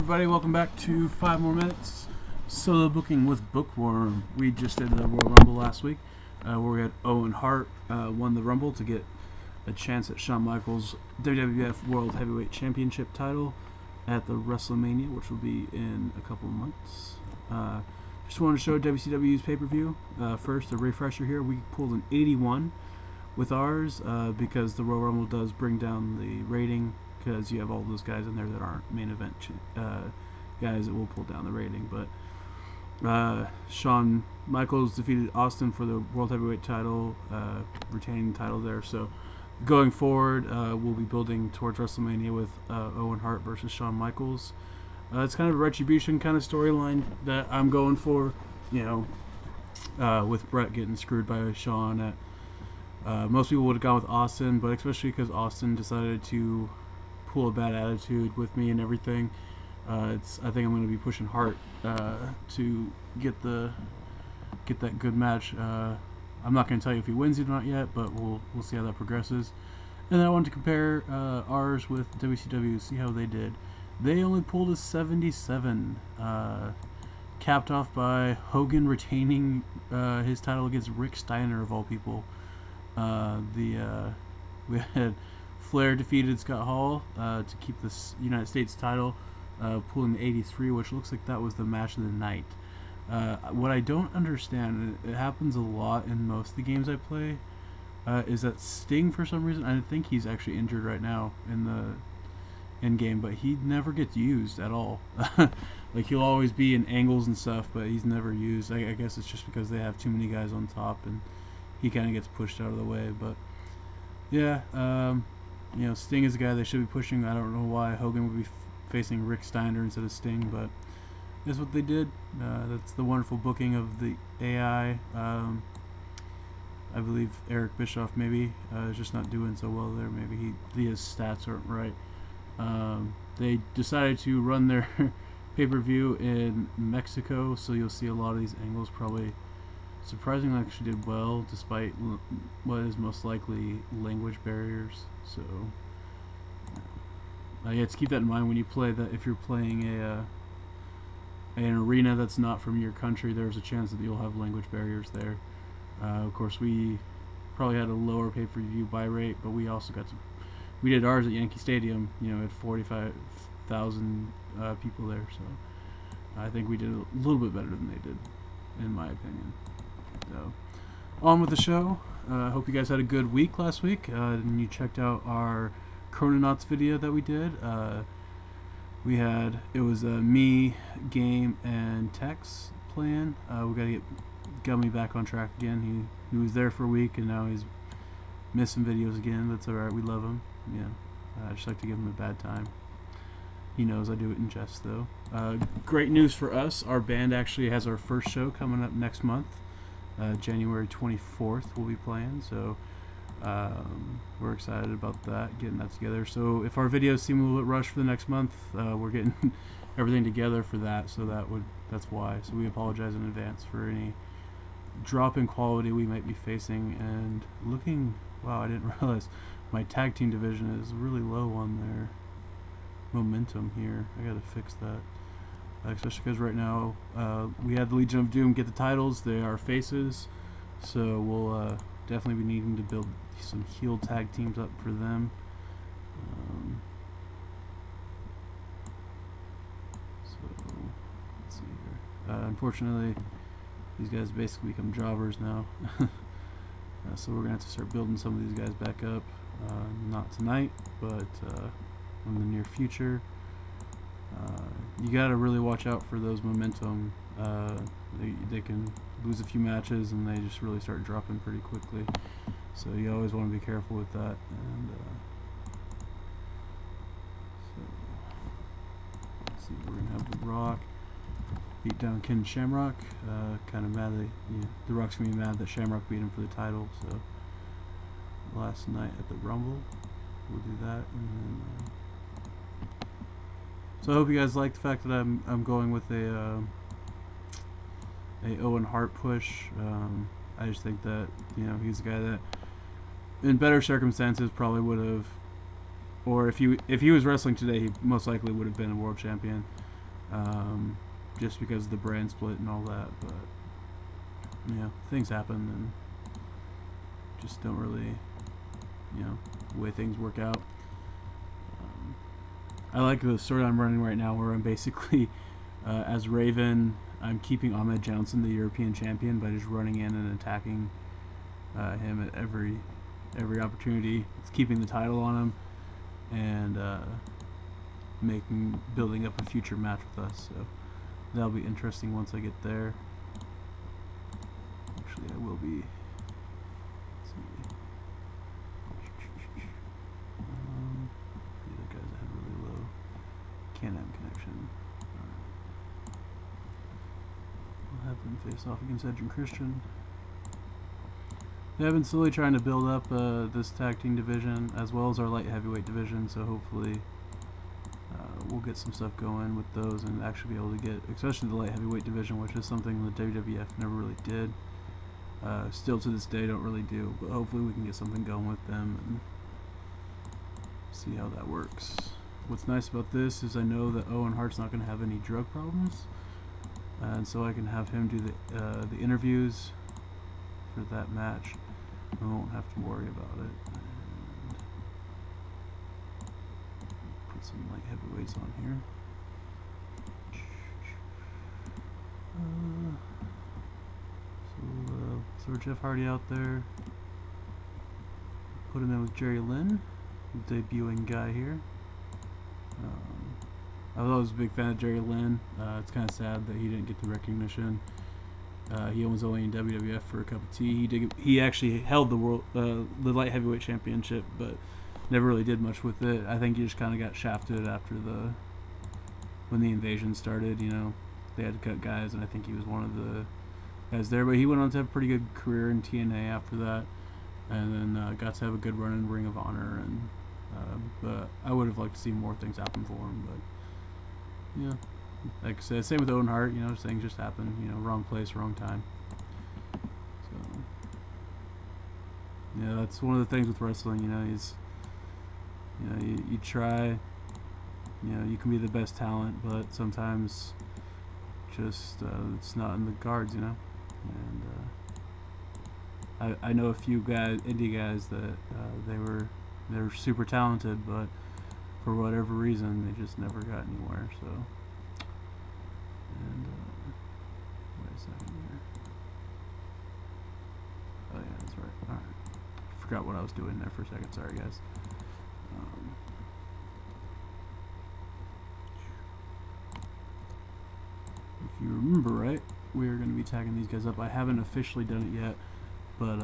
everybody, welcome back to 5 More Minutes Solo Booking with Bookworm. We just did the Royal Rumble last week, where we had Owen Hart won the Rumble to get a chance at Shawn Michaels' WWF World Heavyweight Championship title at the Wrestelmania, which will be in a couple of months. Just wanted to show WCW's pay-per-view. First, a refresher here, we pulled an 81 with ours because the Royal Rumble does bring down the rating, because you have all those guys in there that aren't main event guys that will pull down the rating. But Shawn Michaels defeated Austin for the World Heavyweight title, retaining the title there. So going forward, we'll be building towards WrestleMania with Owen Hart versus Shawn Michaels. It's kind of a retribution kind of storyline that I'm going for, you know, with Brett getting screwed by Shawn. Most people would have gone with Austin, but especially because Austin decided to pull a bad attitude with me and everything. I think I'm going to be pushing Hart to get that good match. I'm not going to tell you if he wins it or not yet, but we'll see how that progresses. And then I wanted to compare ours with WCW, see how they did. They only pulled a 77, capped off by Hogan retaining his title against Rick Steiner of all people. We had Flair defeated Scott Hall to keep this United States title, pulling the 83, which looks like that was the match of the night. What I don't understand, it happens a lot in most of the games I play, is that Sting, for some reason, I think he's actually injured right now in the in-game, but he never gets used at all. Like, he'll always be in angles and stuff, but he's never used. I guess it's just because they have too many guys on top, and he kind of gets pushed out of the way. But yeah, you know, Sting is a guy they should be pushing. I don't know why Hogan would be facing Rick Steiner instead of Sting, but that's what they did. That's the wonderful booking of the AI. I believe Eric Bischoff maybe is just not doing so well there. Maybe his stats aren't right. They decided to run their pay-per-view in Mexico, so you'll see a lot of these angles probably surprisingly actually did well, despite what is most likely language barriers. So yeah, to keep that in mind when you play that. If you're playing an arena that's not from your country, there's a chance that you'll have language barriers there. Of course, we probably had a lower pay-per-view buy rate, but we also got we did ours at Yankee Stadium, you know, at 45,000 people there, so I think we did a little bit better than they did, in my opinion. So, on with the show. Hope you guys had a good week last week, and you checked out our Croninaughts video that we did. It was me, Game, and Tex playing. We gotta get Gummy back on track again. He was there for a week, and now he's missing videos again. That's alright, we love him. Yeah, I just like to give him a bad time. He knows I do it in jest, though. Great news for us. Our band actually has our first show coming up next month. January 24th we'll be playing, so we're excited about that, getting that together. So if our videos seem a little bit rushed for the next month, we're getting everything together for that, so that's why. So we apologize in advance for any drop in quality we might be facing. And wow, I didn't realize my tag team division is really low on their momentum here. I gotta fix that, especially because right now we had the Legion of Doom get the titles. They are faces, so we'll definitely be needing to build some heel tag teams up for them. So let's see here. Unfortunately, these guys basically become jobbers now. So we're gonna have to start building some of these guys back up. Not tonight, but in the near future. You gotta really watch out for those momentum. They can lose a few matches and they just really start dropping pretty quickly. So you always want to be careful with that. And so let's see, we're gonna have The Rock beat down Ken Shamrock. Kind of mad that The Rock's gonna be mad that Shamrock beat him for the title. So last night at the Rumble, we'll do that. And then, so I hope you guys like the fact that I'm going with a Owen Hart push. I just think that, you know, he's a guy that in better circumstances probably would have, or if he was wrestling today, he most likely would have been a world champion. just because of the brand split and all that. But yeah, things happen and just don't really, the way things work out. I like the story I'm running right now, where I'm basically, as Raven, I'm keeping Ahmed Johnson, the European champion, by just running in and attacking him at every opportunity. It's keeping the title on him and building up a future match with us. So that'll be interesting once I get there. Actually, I will be. Let's see. The guys had really low Can-Am connection. We'll have them face off against Edge and Christian. Yeah, I've been slowly trying to build up this tag team division as well as our light heavyweight division, so hopefully we'll get some stuff going with those and actually be able to get, especially the light heavyweight division, which is something the WWF never really did. Still to this day don't really do, but hopefully we can get something going with them and see how that works. What's nice about this is I know that Owen Hart's not going to have any drug problems, and so I can have him do the interviews for that match. I won't have to worry about it. And put some light heavyweights on here. So throw Jeff Hardy out there. Put him in with Jerry Lynn, debuting guy here. I was always a big fan of Jerry Lynn. It's kind of sad that he didn't get the recognition. He was only in WWF for a cup of tea. He actually held the light heavyweight championship, but never really did much with it. I think he just kind of got shafted after when the invasion started. They had to cut guys, and I think he was one of the guys there. But he went on to have a pretty good career in TNA after that, and then got to have a good run in Ring of Honor. And but I would have liked to see more things happen for him. But yeah. Like I said, same with Owen Hart, things just happen, wrong place, wrong time. So, yeah, that's one of the things with wrestling, you try, you can be the best talent, but sometimes just, it's not in the cards, and, I know a few indie guys that, they're super talented, but for whatever reason, they just never got anywhere, so. And wait a second here. Oh yeah, that's right. All right, forgot what I was doing there for a second. Sorry, guys. If you remember right, we are going to be tagging these guys up. I haven't officially done it yet, but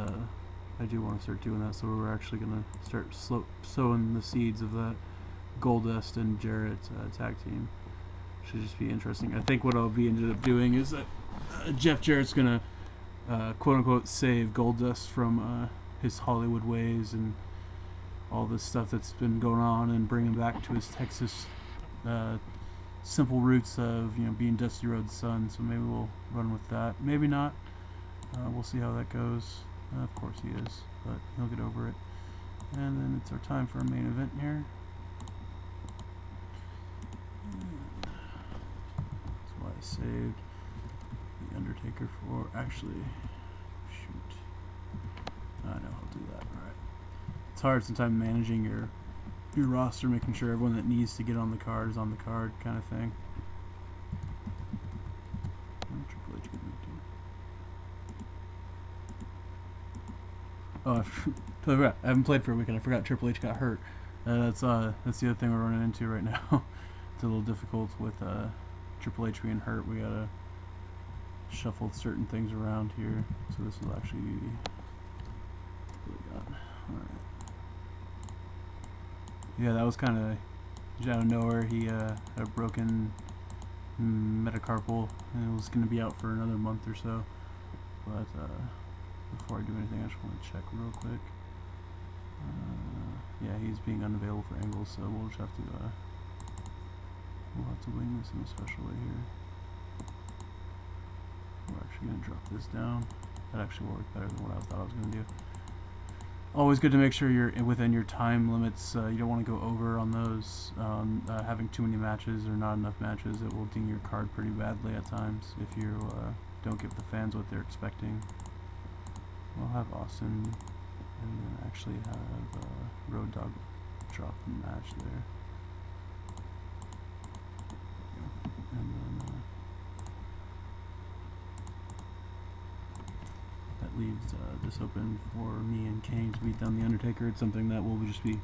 I do want to start doing that. So we're actually going to start sowing the seeds of that Goldust and Jarrett tag team. Should just be interesting. I think what I'll be ended up doing is that Jeff Jarrett's gonna quote unquote save Goldust from his Hollywood ways and all this stuff that's been going on, and bring him back to his Texas simple roots of being Dusty Rhodes' son. So maybe we'll run with that. Maybe not. We'll see how that goes. Of course he is, but he'll get over it. And then it's our time for a main event here. I saved the Undertaker for, actually, shoot, I know I'll do that. Alright, it's hard sometimes managing your roster, making sure everyone that needs to get on the card is on the card, kind of thing. Triple H get moved to. I haven't played for a week and I forgot Triple H got hurt. That's the other thing we're running into right now. It's a little difficult with Triple H being hurt. We gotta shuffle certain things around here, so this will actually be what we got. Alright. Yeah, that was kind of out of nowhere. He had a broken metacarpal and it was going to be out for another month or so. But before I do anything, I just want to check real quick. Yeah, he's being unavailable for angles, so we'll just have to wing this in a special way here. We're actually going to drop this down. That actually worked better than what I thought I was going to do. always good to make sure you're within your time limits. You don't want to go over on those. Having too many matches or not enough matches, it will ding your card pretty badly at times if you don't give the fans what they're expecting. We'll have Austin, and then actually have Road Dogg drop the match there. And then that leaves this open for me and Kane to beat down the Undertaker. It's something that will just be.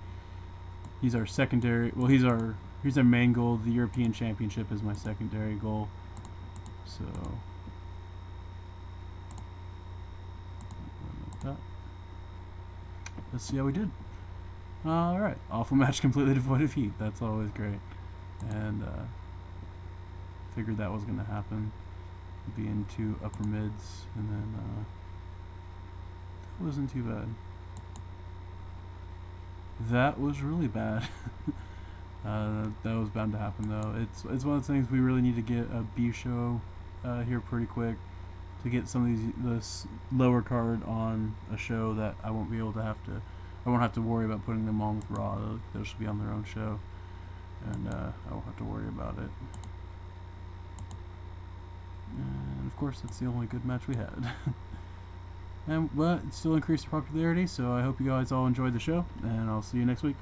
He's our secondary. Well, he's our main goal. The European Championship is my secondary goal. So. Like that. Let's see how we did. Alright, awful match, completely devoid of heat. That's always great. And figured that was going to happen. Being two upper mids, and then that wasn't too bad. That was really bad. That was bound to happen though. It's one of the things we really need to get a B show here pretty quick to get some of this lower card on a show that I won't be able to I won't have to worry about putting them on with Raw. Those should be on their own show, and I won't have to worry about it. And of course, that's the only good match we had. But it still increased the popularity, so I hope you guys all enjoyed the show, and I'll see you next week.